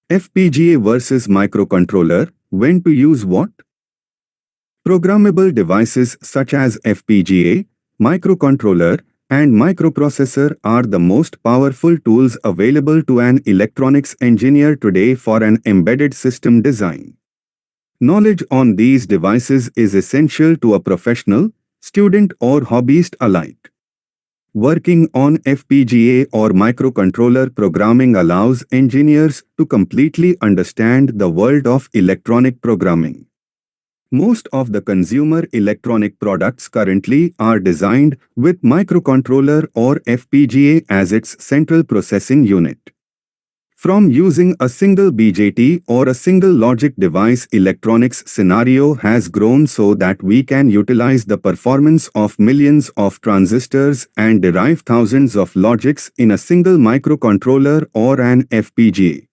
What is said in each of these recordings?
FPGA versus microcontroller, when to use what? Programmable devices such as FPGA, microcontroller, and microprocessor are the most powerful tools available to an electronics engineer today for an embedded system design. Knowledge on these devices is essential to a professional, student or hobbyist alike. Working on FPGA or microcontroller programming allows engineers to completely understand the world of electronic programming. Most of the consumer electronic products currently are designed with microcontroller or FPGA as its central processing unit. From using a single BJT or a single logic device, electronics scenario has grown so that we can utilize the performance of millions of transistors and derive thousands of logics in a single microcontroller or an FPGA.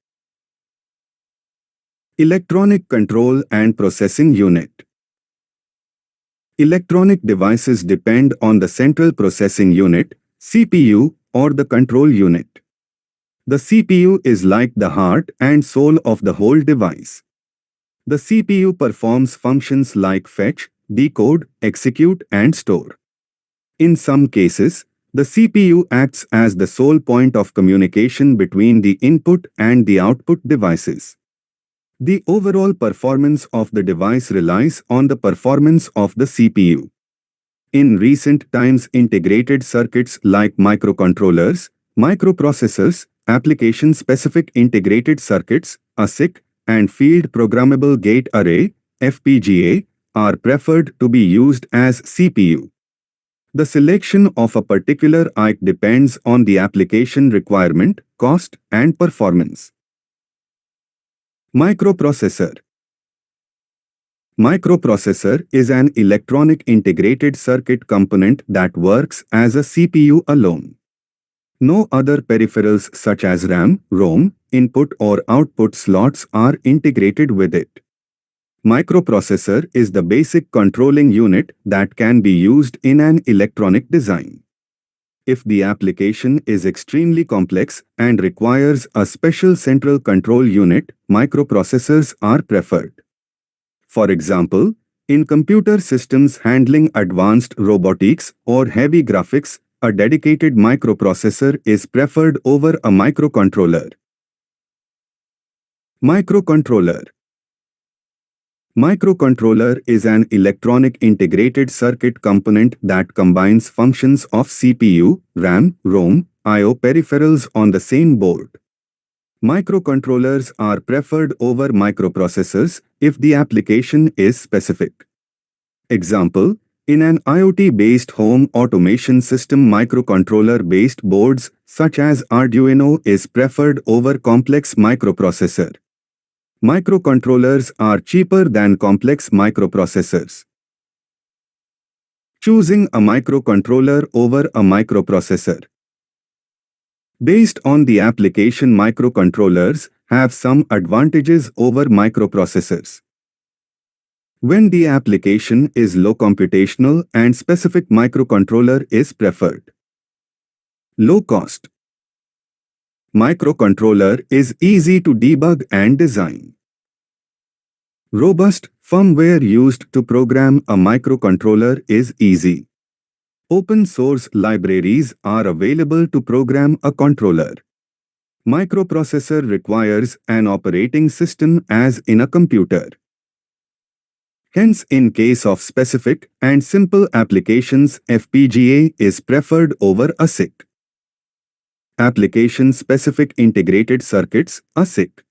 Electronic Control and Processing Unit. Electronic devices depend on the Central Processing Unit, CPU, or the control unit. The CPU is like the heart and soul of the whole device. The CPU performs functions like fetch, decode, execute, and store. In some cases, the CPU acts as the sole point of communication between the input and the output devices. The overall performance of the device relies on the performance of the CPU. In recent times, integrated circuits like microcontrollers, microprocessors, application-specific integrated circuits, ASIC, and field programmable gate array, FPGA, are preferred to be used as CPU. The selection of a particular IC depends on the application requirement, cost, and performance. Microprocessor. Microprocessor is an electronic integrated circuit component that works as a CPU alone. No other peripherals such as RAM, ROM, input or output slots are integrated with it. Microprocessor is the basic controlling unit that can be used in an electronic design. If the application is extremely complex and requires a special central control unit, microprocessors are preferred. For example, in computer systems handling advanced robotics or heavy graphics, a dedicated microprocessor is preferred over a microcontroller. Microcontroller. Microcontroller is an electronic integrated circuit component that combines functions of CPU, RAM, ROM, I/O peripherals on the same board. Microcontrollers are preferred over microprocessors if the application is specific. Example, in an IoT-based home automation system, microcontroller-based boards such as Arduino is preferred over complex microprocessor. Microcontrollers are cheaper than complex microprocessors. Choosing a microcontroller over a microprocessor. Based on the application, microcontrollers have some advantages over microprocessors. When the application is low computational and specific microcontroller is preferred. Low cost. Microcontroller is easy to debug and design. Robust firmware used to program a microcontroller is easy. Open source libraries are available to program a controller. Microprocessor requires an operating system as in a computer. Hence, in case of specific and simple applications, FPGA is preferred over ASIC. Application-specific integrated circuits, ASIC.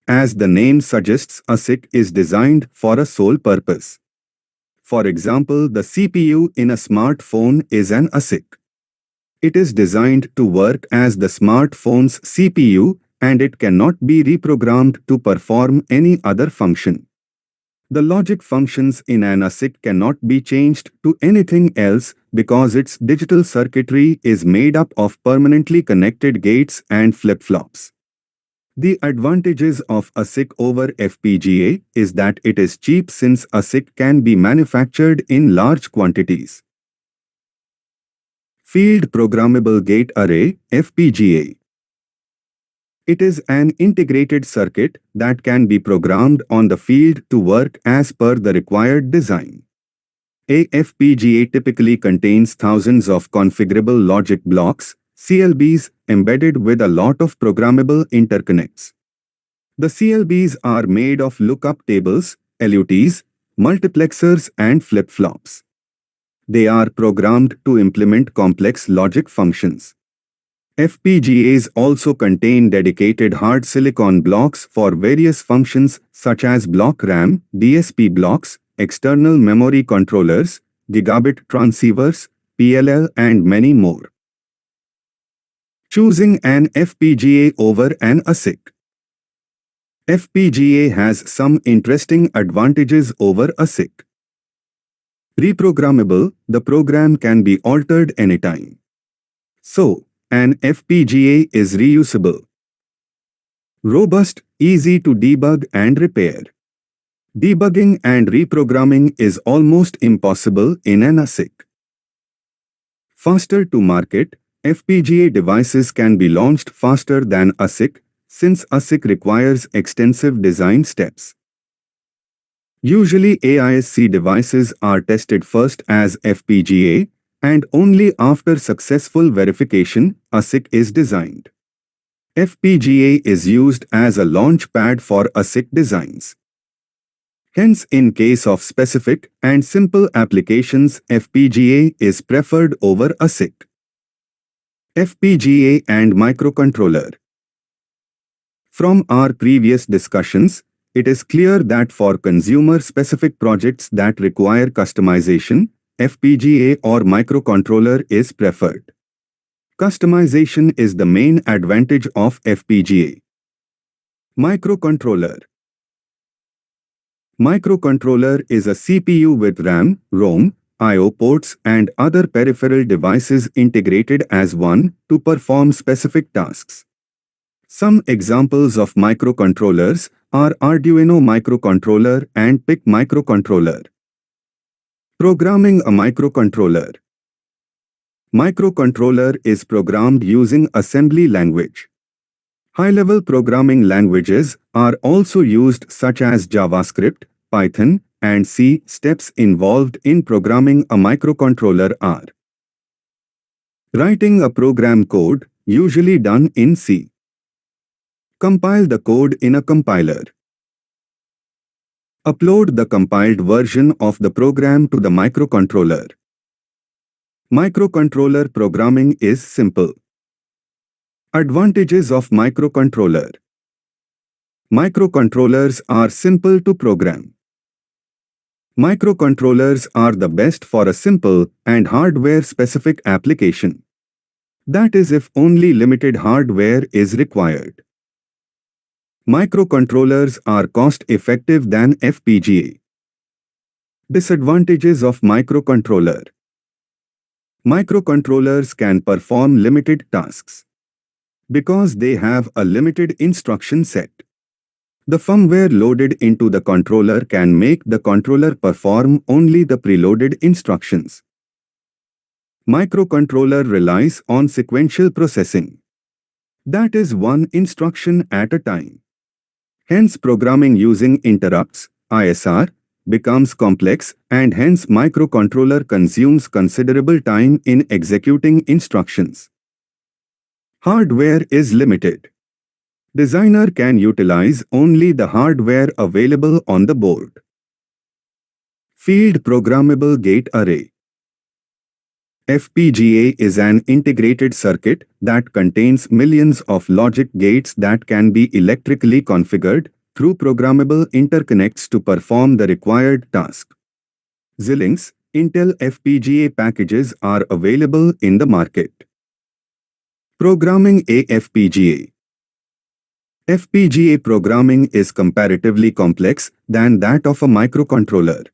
As the name suggests, ASIC is designed for a sole purpose. For example, the CPU in a smartphone is an ASIC. It is designed to work as the smartphone's CPU and it cannot be reprogrammed to perform any other function. The logic functions in an ASIC cannot be changed to anything else because its digital circuitry is made up of permanently connected gates and flip-flops. The advantages of ASIC over FPGA is that it is cheap since ASIC can be manufactured in large quantities. Field Programmable Gate Array, FPGA. It is an integrated circuit that can be programmed on the field to work as per the required design. A FPGA typically contains thousands of configurable logic blocks, CLBs, embedded with a lot of programmable interconnects. The CLBs are made of lookup tables, LUTs, multiplexers and flip-flops. They are programmed to implement complex logic functions. FPGAs also contain dedicated hard silicon blocks for various functions such as block RAM, DSP blocks, external memory controllers, gigabit transceivers, PLL and many more. Choosing an FPGA over an ASIC. FPGA has some interesting advantages over ASIC. Reprogrammable, the program can be altered anytime. So, an FPGA is reusable. Robust, easy to debug and repair. Debugging and reprogramming is almost impossible in an ASIC. Faster to market, FPGA devices can be launched faster than ASIC, since ASIC requires extensive design steps. Usually AISC devices are tested first as FPGA, and only after successful verification, ASIC is designed. FPGA is used as a launch pad for ASIC designs. Hence, in case of specific and simple applications, FPGA is preferred over ASIC. FPGA and microcontroller. From our previous discussions, it is clear that for consumer-specific projects that require customization, FPGA or microcontroller is preferred. Customization is the main advantage of FPGA. Microcontroller. Microcontroller is a CPU with RAM, ROM, I/O ports and other peripheral devices integrated as one to perform specific tasks. Some examples of microcontrollers are Arduino microcontroller and PIC microcontroller. Programming a microcontroller. Microcontroller is programmed using assembly language. High-level programming languages are also used such as JavaScript, Python, and C. Steps involved in programming a microcontroller are: writing a program code, usually done in C. Compile the code in a compiler. Upload the compiled version of the program to the microcontroller. Microcontroller programming is simple. Advantages of microcontroller. Microcontrollers are simple to program. Microcontrollers are the best for a simple and hardware-specific application. That is, if only limited hardware is required. Microcontrollers are cost-effective than FPGA. Disadvantages of microcontroller. Microcontrollers can perform limited tasks. Because they have a limited instruction set, the firmware loaded into the controller can make the controller perform only the preloaded instructions. Microcontroller relies on sequential processing. That is, one instruction at a time. Hence, programming using interrupts, ISR, becomes complex, and hence microcontroller consumes considerable time in executing instructions. Hardware is limited. Designer can utilize only the hardware available on the board. Field Programmable Gate Array. FPGA is an integrated circuit that contains millions of logic gates that can be electrically configured through programmable interconnects to perform the required task. Xilinx, Intel FPGA packages are available in the market. Programming a FPGA. FPGA programming is comparatively complex than that of a microcontroller.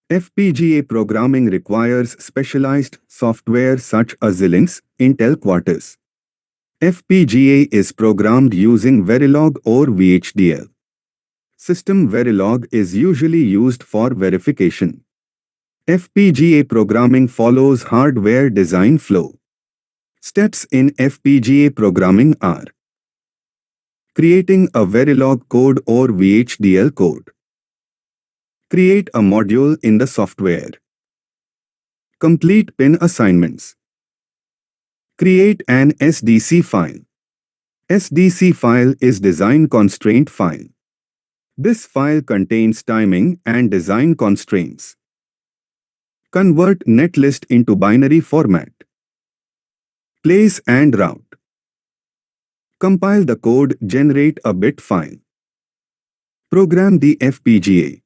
FPGA programming requires specialized software such as Xilinx, Intel Quartus. FPGA is programmed using Verilog or VHDL. System Verilog is usually used for verification. FPGA programming follows hardware design flow. Steps in FPGA programming are: Creating a Verilog code or VHDL code. Create a module in the software. Complete pin assignments. Create an SDC file. SDC file is design constraint file. This file contains timing and design constraints. Convert netlist into binary format. Place and route. Compile the code, generate a bit file. Program the FPGA.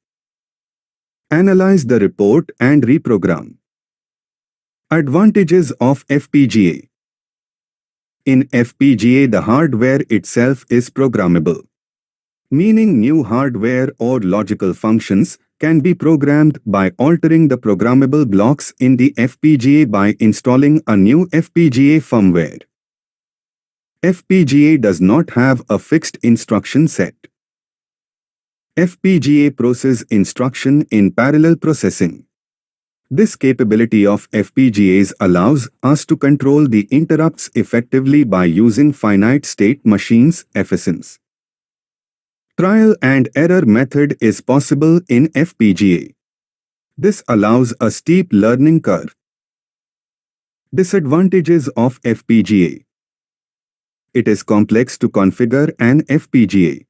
Analyze the report and reprogram. Advantages of FPGA. In FPGA, the hardware itself is programmable, meaning new hardware or logical functions can be programmed by altering the programmable blocks in the FPGA by installing a new FPGA firmware. FPGA does not have a fixed instruction set. FPGA processes instruction in parallel processing. This capability of FPGAs allows us to control the interrupts effectively by using finite state machines (FSMs). Trial and error method is possible in FPGA. This allows a steep learning curve. Disadvantages of FPGA. It is complex to configure an FPGA,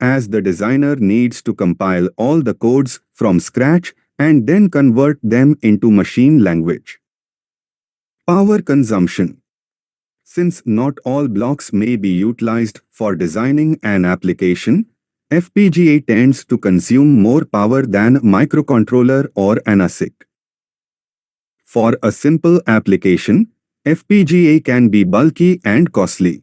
as the designer needs to compile all the codes from scratch and then convert them into machine language. Power consumption. Since not all blocks may be utilized for designing an application, FPGA tends to consume more power than a microcontroller or an ASIC. For a simple application, FPGA can be bulky and costly.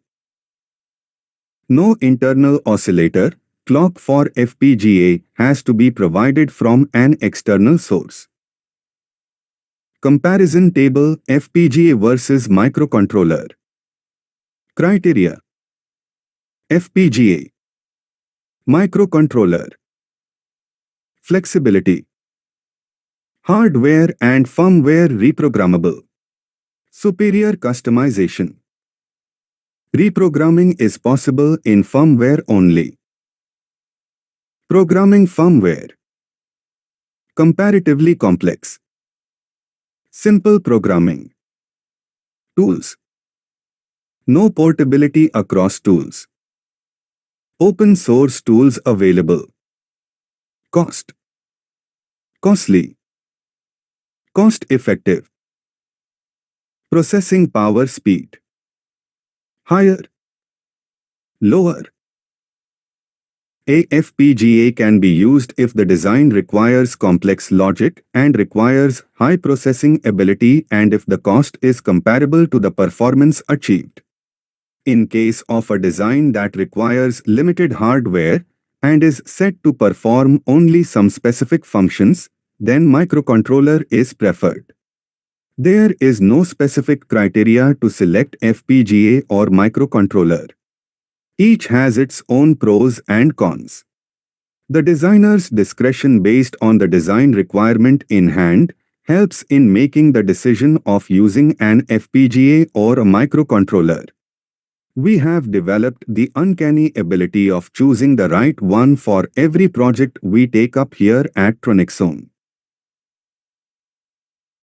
No internal oscillator clock for FPGA has to be provided from an external source. Comparison table: FPGA versus microcontroller. Criteria: FPGA, microcontroller. Flexibility: hardware and firmware reprogrammable. Superior customization. Reprogramming is possible in firmware only. Programming firmware. Comparatively complex. Simple programming. Tools. No portability across tools. Open source tools available. Cost. Costly. Cost effective. Processing power speed. Higher. Lower. A FPGA can be used if the design requires complex logic and requires high processing ability and if the cost is comparable to the performance achieved. In case of a design that requires limited hardware and is set to perform only some specific functions, then microcontroller is preferred. There is no specific criteria to select FPGA or microcontroller. Each has its own pros and cons. The designer's discretion based on the design requirement in hand helps in making the decision of using an FPGA or a microcontroller. We have developed the uncanny ability of choosing the right one for every project we take up here at Tronixon.